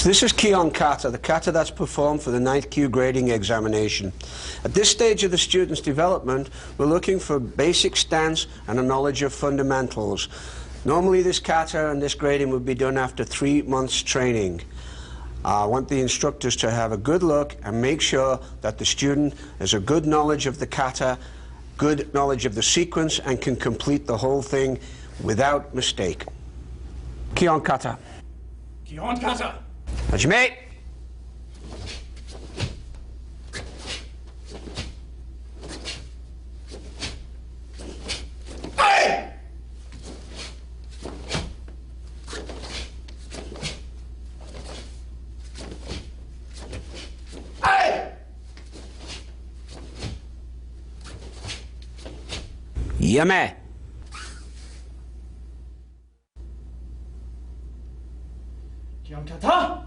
So this is Kyon kata, the kata that's performed for the 9th Q grading examination. At this stage of the student's development, we're looking for basic stance and a knowledge of fundamentals. Normally this kata and this grading would be done after 3 months training. I want the instructors to have a good look and make sure that the student has a good knowledge of the kata, good knowledge of the sequence, and can complete the whole thing without mistake. Kyon kata. Kyon kata. Hajime. Hey! Hey! Yame. Kyon kata.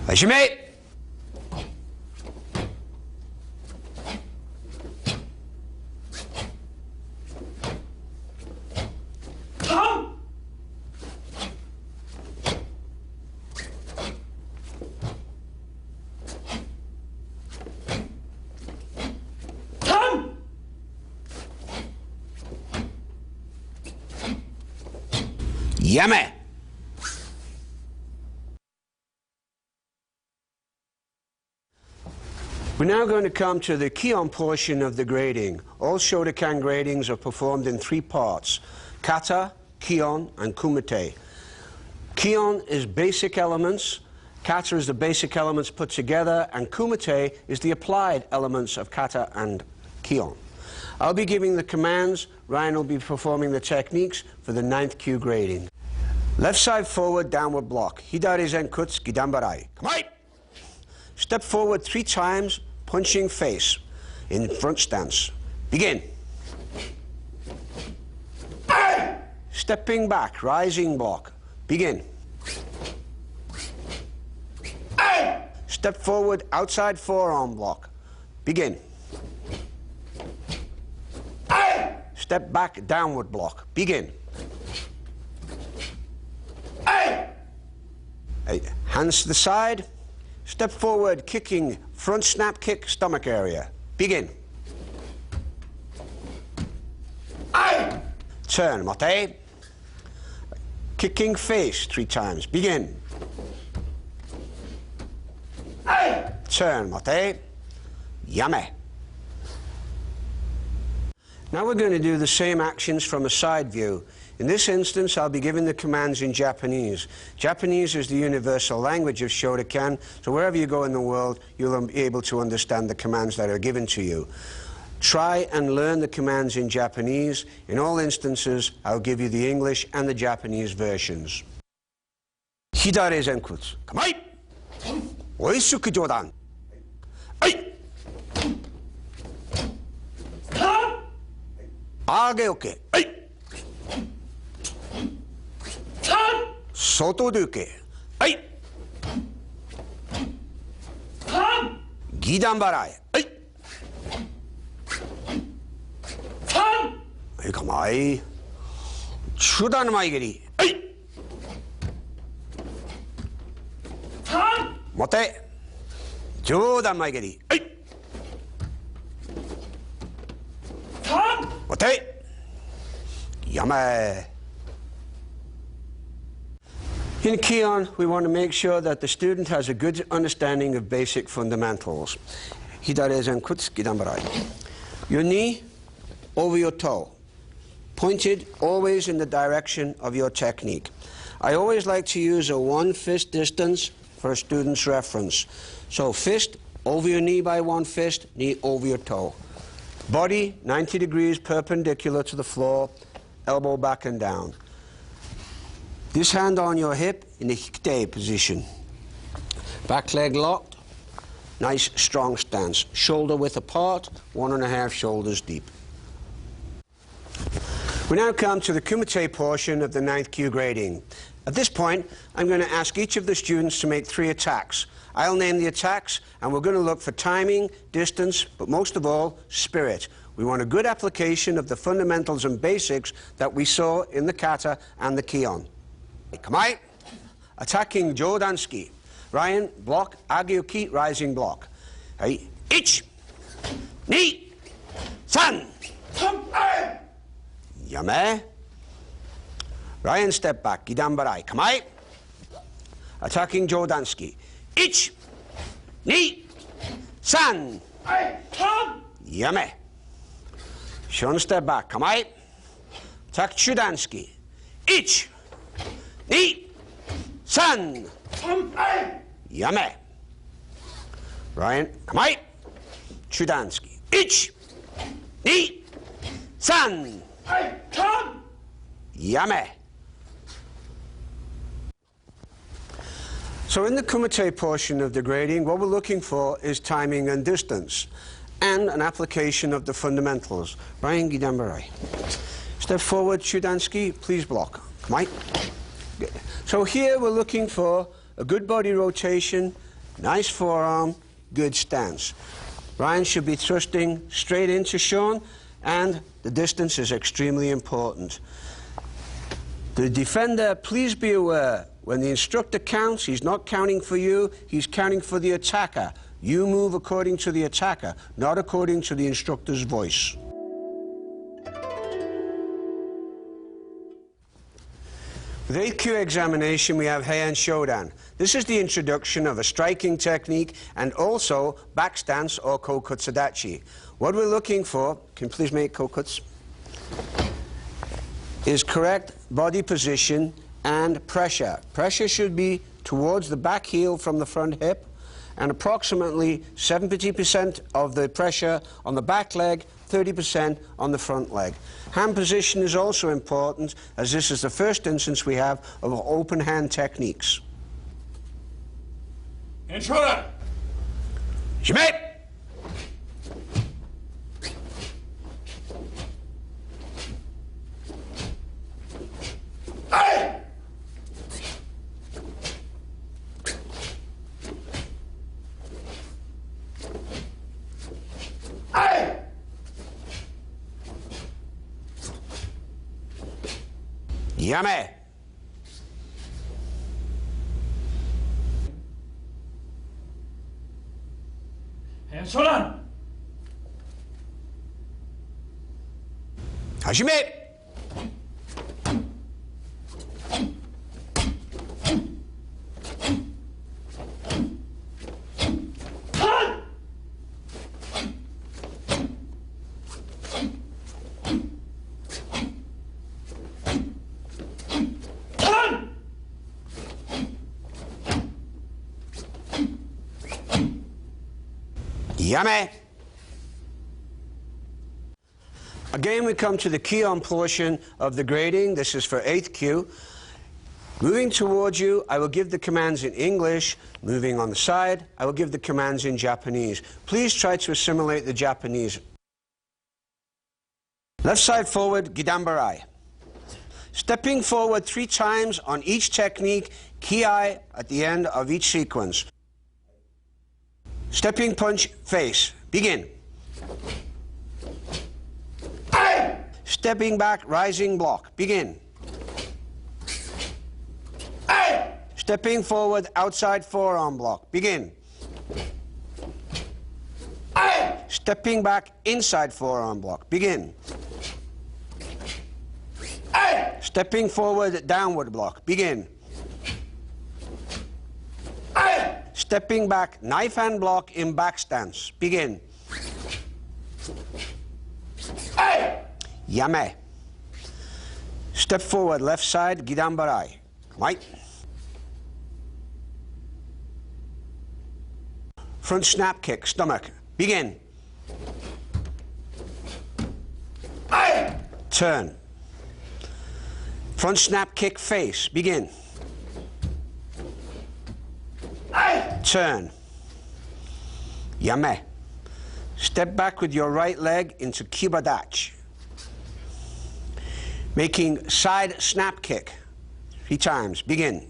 Hajime. Come. Come. Yame. We're now going to come to the Kyon portion of the grading. All Shodan gradings are performed in 3 parts: kata, Kyon, and kumite. Kyon is basic elements, kata is the basic elements put together, and kumite is the applied elements of kata and Kyon. I'll be giving the commands, Ryan will be performing the techniques for the 9th Q grading. Left side forward, downward block. Hidari zenkutsu, gidambarai. Come on! Step forward 3 times, punching face in front stance. Begin. Hey! Stepping back, rising block. Begin. Hey! Step forward, outside forearm block. Begin. Hey! Step back, downward block. Begin. Hey! Hands to the side. Step forward, kicking, front snap kick, stomach area. Begin. Hey! Turn, mate. Kicking face 3 times. Begin. Hey! Turn, mate. Yame. Now we're going to do the same actions from a side view. In this instance, I'll be giving the commands in Japanese. Japanese is the universal language of Shodan, so wherever you go in the world, you'll be able to understand the commands that are given to you. Try and learn the commands in Japanese. In all instances, I'll give you the English and the Japanese versions. Hidari zenkutsu. Kamai! Oisuku Shodan. Ai! Age oke. Ai! Soto duke. Ai! Gidanbarai. Ai! Ai, kamai. Shodan maigiri. Ai! Mote. Shodan maigiri. Ai! Mote. Yame. In Kyon, we want to make sure that the student has a good understanding of basic fundamentals. Hidari zenkutsu, gidambarai. Your knee over your toe, pointed always in the direction of your technique. I always like to use a 1 fist distance for a student's reference. So fist over your knee by 1 fist, knee over your toe. Body 90 degrees perpendicular to the floor, elbow back and down. This hand on your hip in the hikite position. Back leg locked, nice strong stance. Shoulder width apart, 1.5 shoulders deep. We now come to the kumite portion of the 9th Q grading. At this point, I'm going to ask each of the students to make 3 attacks. I'll name the attacks, and we're going to look for timing, distance, but most of all, spirit. We want a good application of the fundamentals and basics that we saw in the kata and the Kyon. Come on. attacking Jodanski. Ryan, block, Agyoki, rising block. Hey, ich, ni, san. Yame. Ryan, step back, Gidambarai. Kamai. Attacking Jodanski. Ich, ni, san. Yame. Shon, step back. Kamai. Attack Chudansky. Ich, ni, san. Yame. Ryan, Kamai. Chudansky. Ich, ni, san. Yame. So in the kumite portion of the grading, what we're looking for is timing and distance, and an application of the fundamentals. Ryan Gidambarai. Step forward, Chudansky, please block. Kamai. So here we're looking for a good body rotation, nice forearm, good stance. Ryan should be thrusting straight into Sean, and the distance is extremely important. The defender, please be aware, when the instructor counts, he's not counting for you, he's counting for the attacker. You move according to the attacker, not according to the instructor's voice. With 8Q examination, we have Heian Shodan. This is the introduction of a striking technique and also back stance or kokutsadachi. What we're looking for, can you please make kokuts, is correct body position and pressure. Pressure should be towards the back heel from the front hip, and approximately 70% of the pressure on the back leg, 30% on the front leg. Hand position is also important, as this is the first instance we have of open hand techniques. And Shodan. Shimei! Hey! Hey! Yame! And Shodan. Hajime! Yame! Again, we come to the Kyon portion of the grading. This is for 8th Q. Moving towards you, I will give the commands in English. Moving on the side, I will give the commands in Japanese. Please try to assimilate the Japanese. Left side forward, Gidambarai. Stepping forward 3 times on each technique, ki-ai at the end of each sequence. Stepping punch, face. Begin. Hey! Stepping back, rising block. Begin. Hey! Stepping forward, outside forearm block. Begin. Hey! Stepping back, inside forearm block. Begin. Hey! Stepping forward, downward block. Begin. Hey! Stepping back, knife hand block in back stance. Begin. Hey! Yame. Step forward, left side, Gidambarai. Right. Front snap kick, stomach. Begin. Hey! Turn. Front snap kick, face. Begin. Hey! Turn. Yame. Step back with your right leg into kibadachi. Making side snap kick 3 times. Begin.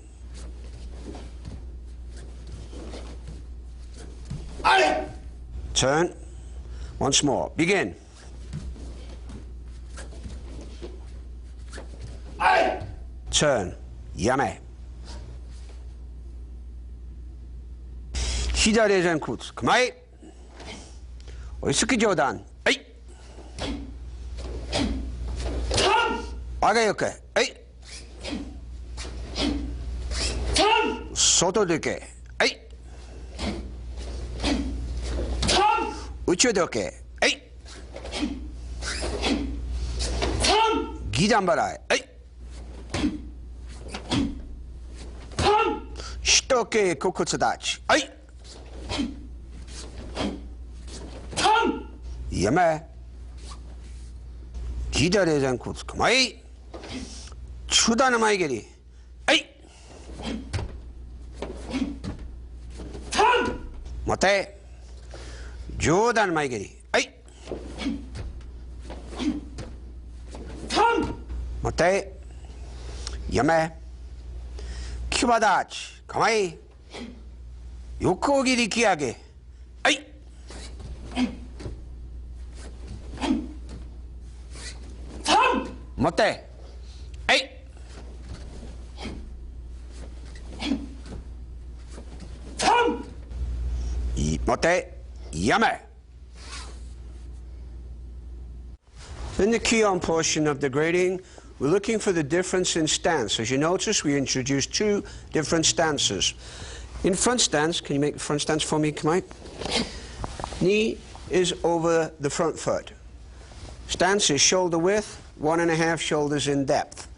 Hey! Turn. Once more. Begin. Hey! Turn. Yame. 左前屈構え追いつき上段はい上げよけはい外でけはい内でけはいギダン払いはい下け骨立ちはいやめ左前屈構え中段の前蹴りはい待て上段の前蹴りはい待てやめ騎馬立ち構え横切り引き上げはい待てはい待てやめ In the Kyon portion of the grading, we're looking for the difference in stance. As you notice, we introduced two different stances. In front stance, can you make the front stance for me, Kamai? Knee is over the front foot. Stance is shoulder width, 1.5 shoulders in depth.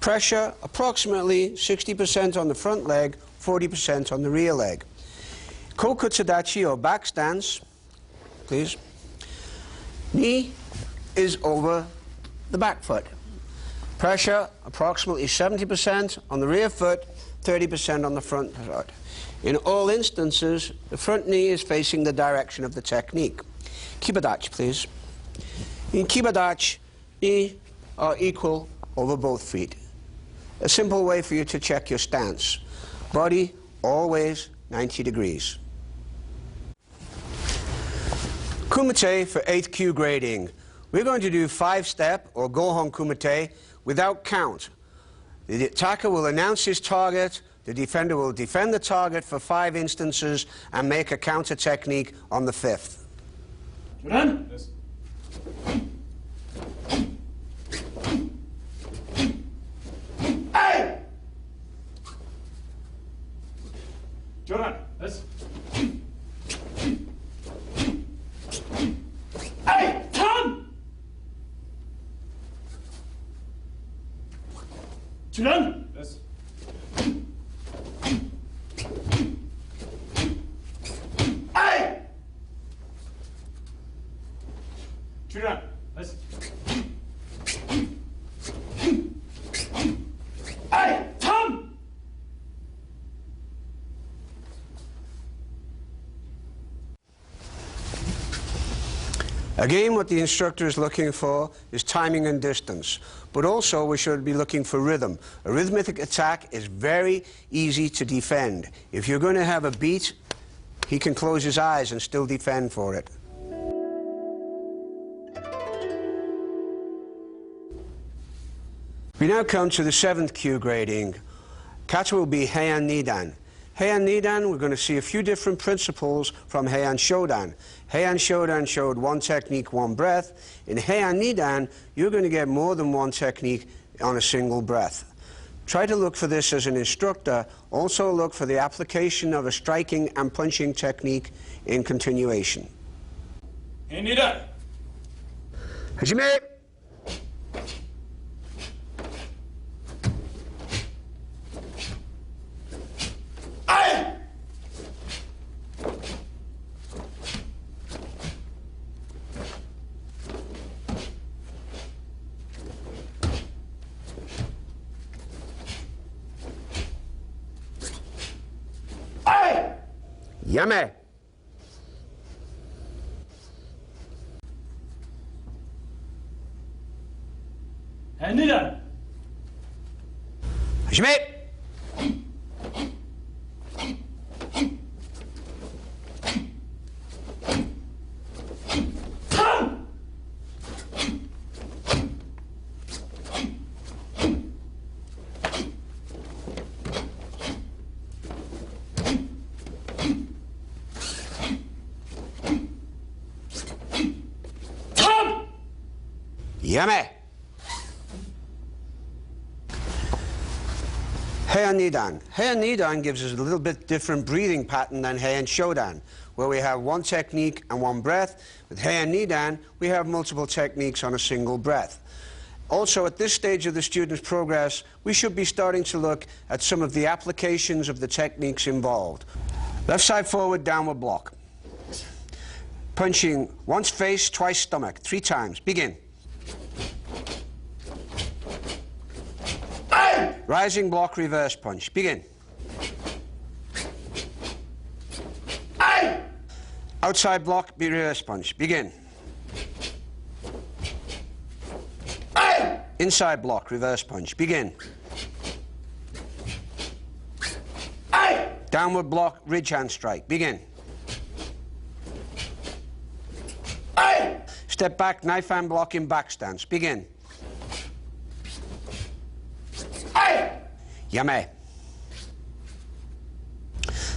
Pressure, approximately 60% on the front leg, 40% on the rear leg. Kokutsudachi or back stance, please. Knee is over the back foot. Pressure, approximately 70% on the rear foot, 30% on the front foot. In all instances, the front knee is facing the direction of the technique. Kibadachi, please. In Kibadachi, knee are equal over both feet. A simple way for you to check your stance. Body always 90 degrees. Kumite for 8th Q grading. We're going to do 5-step or Gohon Kumite without count. The attacker will announce his target, the defender will defend the target for 5 instances and make a counter technique on the 5th. Shodan? Yes. Hey! Shodan? Yes. Hey! Tom! Shodan? Yes. Hey! Shodan? Yes. Hey! Tom! Again, what the instructor is looking for is timing and distance, but also we should be looking for rhythm. A rhythmic attack is very easy to defend. If you're going to have a beat, he can close his eyes and still defend for it. We now come to the 7th Q grading. Kata will be Heian Nidan. Heian Nidan, we're going to see a few different principles from Heian Shodan. Heian Shodan showed one technique, one breath. In Heian Nidan, you're going to get more than one technique on a single breath. Try to look for this as an instructor. Also look for the application of a striking and punching technique in continuation. Heian Nidan. Hajime! Yame. Heian Nidan. Hajime! Yame. Heian Nidan. Heian Nidan gives us a little bit different breathing pattern than Heian Shodan, where we have one technique and one breath. With Heian Nidan, we have multiple techniques on a single breath. Also, at this stage of the student's progress, we should be starting to look at some of the applications of the techniques involved. Left side forward, downward block. Punching once face, twice stomach, 3 times. Begin. Rising block, reverse punch. Begin. Outside block, reverse punch. Begin. Inside block, reverse punch. Begin. Downward block, ridge hand strike. Begin. Step back, knife hand block in back stance. Begin. Yame.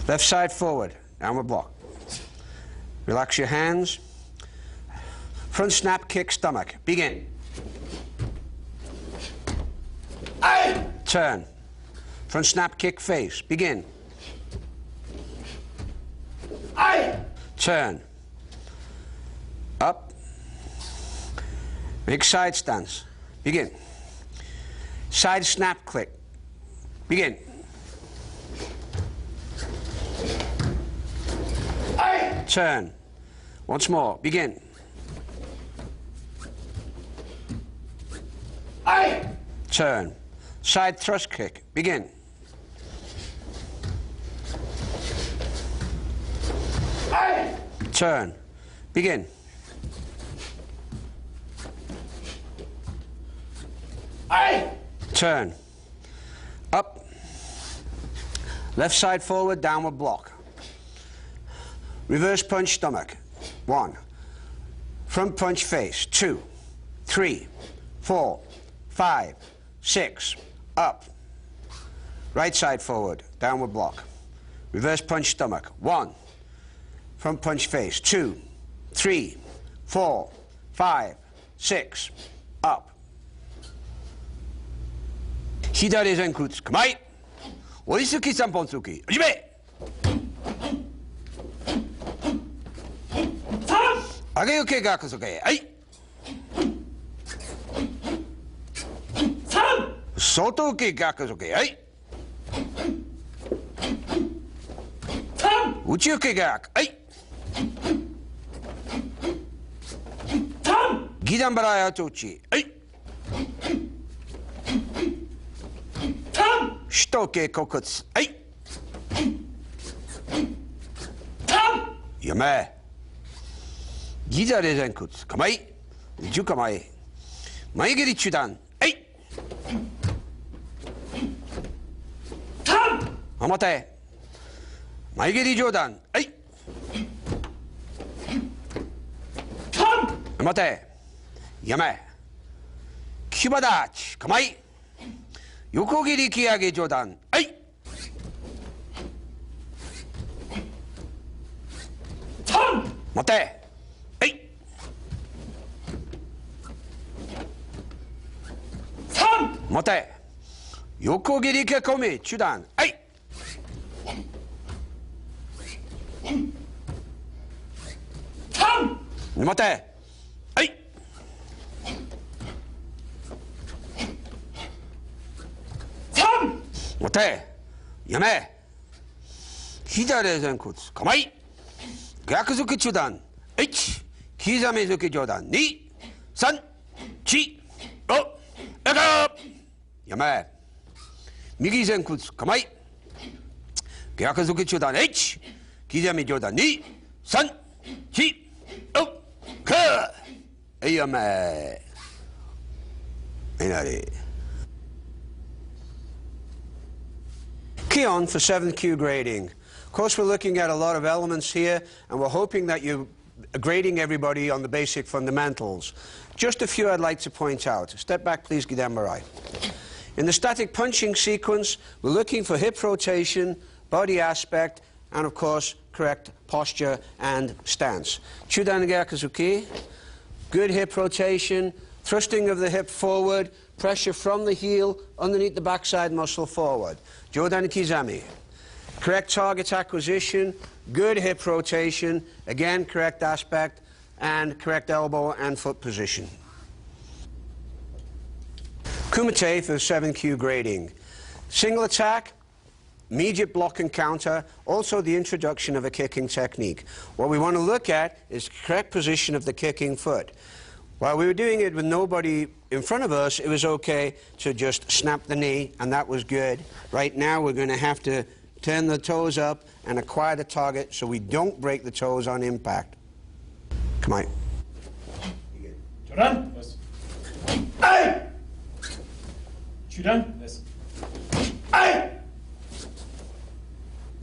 Left side forward, downward block. Relax your hands. Front snap, kick, stomach. Begin. Turn. Front snap, kick, face. Begin. Turn. Up. Make side stance. Begin. Side snap, click. Begin. Turn. Once more. Begin. Turn. Side thrust kick. Begin. Turn. Begin. Turn. Up. Left side forward, downward block. Reverse punch, stomach. 1. Front punch, face. 2, 3, 4, 5, 6. Up. Right side forward, downward block. Reverse punch, stomach. 1. Front punch, face. 2, 3, 4, 5, 6. Up. 左前屈構え。追いつき3本突き。始め。上げ受けが加速へ。はい。外受けが加速へ。はい。内受けが。はい。ギダンバラヤトウチ。はい。首都系骨骨。はい。やめ。ギザレ前屈。構え。10構え。前蹴り中段。はい。表。前蹴り上段。はい。表。やめ。キュバダーチ。構え。横切り切上げ上段。はい。待て。はい。待て。横切り切込み中段。はい。待て。はい。待て。やめ。左前屈。構え。逆突き中段。1。刻み突き上段。2、3、4、5、6。やめ。右前屈。構え。逆突き中段。1。刻み上段。2、3、4、5。はい、やめ。いなり。Kyon for 7th Q grading. Of course, we're looking at a lot of elements here, and we're hoping that you're grading everybody on the basic fundamentals. Just a few I'd like to point out. Step back, please, Gidambarai. In the static punching sequence, we're looking for hip rotation, body aspect, and, of course, correct posture and stance. Chudan Gyakazuki, good hip rotation, Thrusting of the hip forward, pressure from the heel underneath the backside muscle forward. Jodan Kizami. Correct target acquisition, good hip rotation, again correct aspect, and correct elbow and foot position. Kumite for 7Q grading. Single attack, immediate block and counter, also the introduction of a kicking technique. What we want to look at is correct position of the kicking foot. While we were doing it with nobody in front of us, it was okay to just snap the knee, and that was good. Right now we're going to have to turn the toes up and acquire the target so we don't break the toes on impact. Come on. Shodan. Yes. Hey! Shodan. Yes. Hey!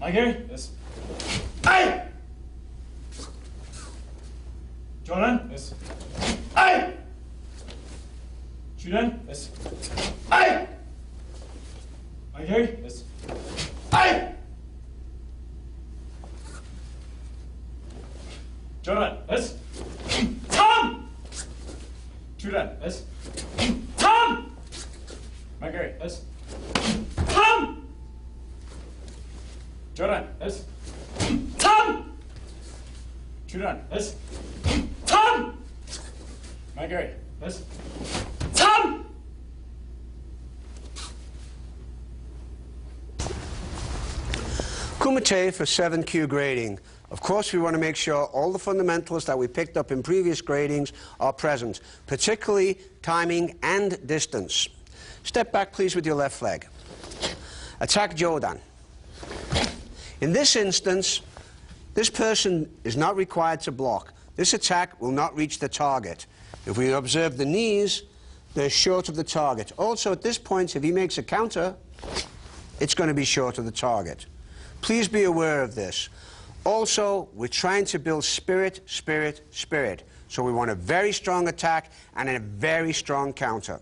Gary. Yes. Hey! Shodan. Yes. Hey! Shodan. Yes. Hey! Gary. Yes. Hey! Shodan. Yes. Tom! Shodan. Yes. Tom! Gary. Yes. Tom! Shodan. Yes. Tom! Shodan. Yes. Tom! Gary. Yes. Tom! Kumite for 7Q grading. Of course, we want to make sure all the fundamentals that we picked up in previous gradings are present, particularly timing and distance. Step back, please, with your left leg. Attack Jodan. In this instance, this person is not required to block. This attack will not reach the target. If we observe the knees, they're short of the target. Also, at this point, if he makes a counter, it's going to be short of the target. Please be aware of this. Also, we're trying to build spirit, spirit, spirit. So we want a very strong attack and a very strong counter.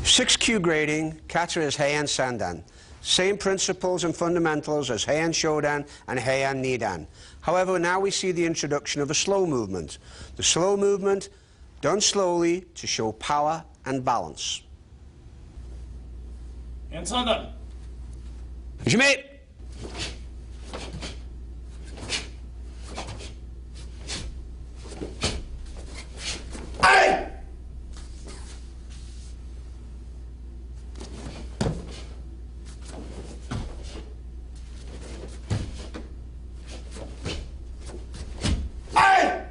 Six Q grading, kata is Heian Sandan. Same principles and fundamentals as Heian Shodan and Heian Nidan. However, now we see the introduction of a slow movement. The slow movement done slowly to show power and balance. And Sandan. Jimmy! Hey! Hey!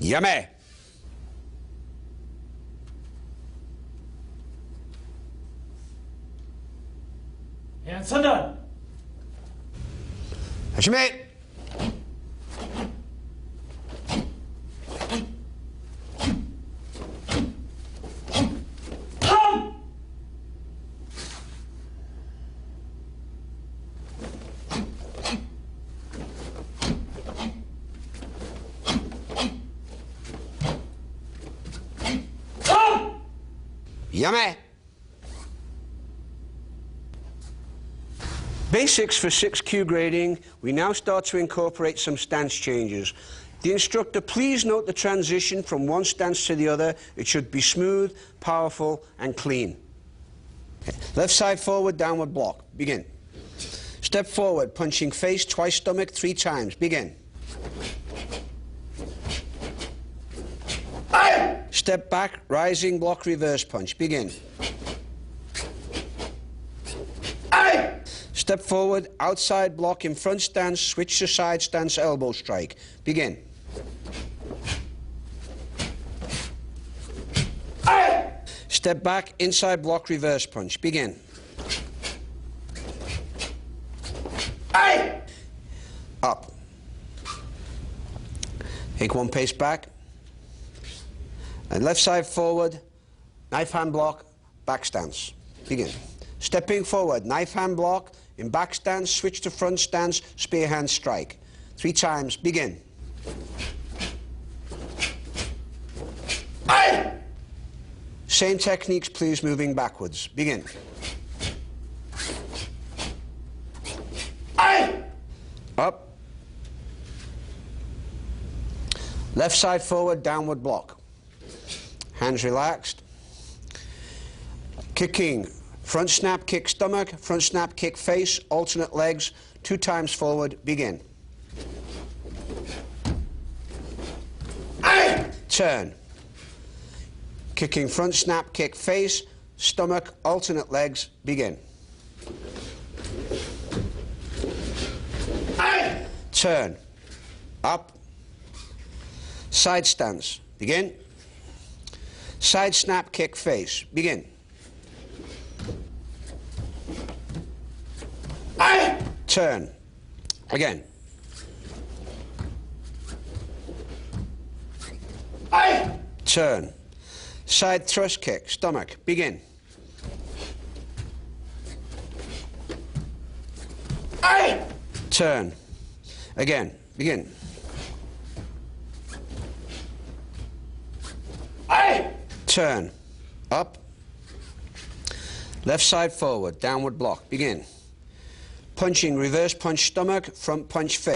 Yummy! And Sandan. Jimmy! Tom! Tom! Yummy! Basics for 6Q grading, we now start to incorporate some stance changes. The instructor, please note the transition from one stance to the other. It should be smooth, powerful, and clean. Okay. Left side forward, downward block. Begin. Step forward, punching face, twice stomach, 3 times. Begin. Step back, rising block, reverse punch. Begin. Step forward, outside block in front stance, switch to side stance, elbow strike. Begin. Step back, inside block, reverse punch. Begin. Up. Take 1 pace back. And left side forward, knife hand block, back stance. Begin. Stepping forward, knife hand block, in back stance, switch to front stance, spear hand strike. 3 times, begin. Same techniques, please, moving backwards. Begin. Up. Left side forward, downward block. Hands relaxed. Kicking. Front snap, kick stomach, front snap, kick face, alternate legs, 2 times forward, begin. Aye! Turn. Kicking front snap, kick face, stomach, alternate legs, begin. Aye! Turn. Up. Side stance, begin. Side snap, kick face, begin. Aye! Turn. Again. Aye! Turn. Side thrust kick, stomach, begin. Aye! Turn. Again, begin. Aye! Turn. Up. Left side forward, downward block, begin. Punching, reverse punch stomach, front punch face.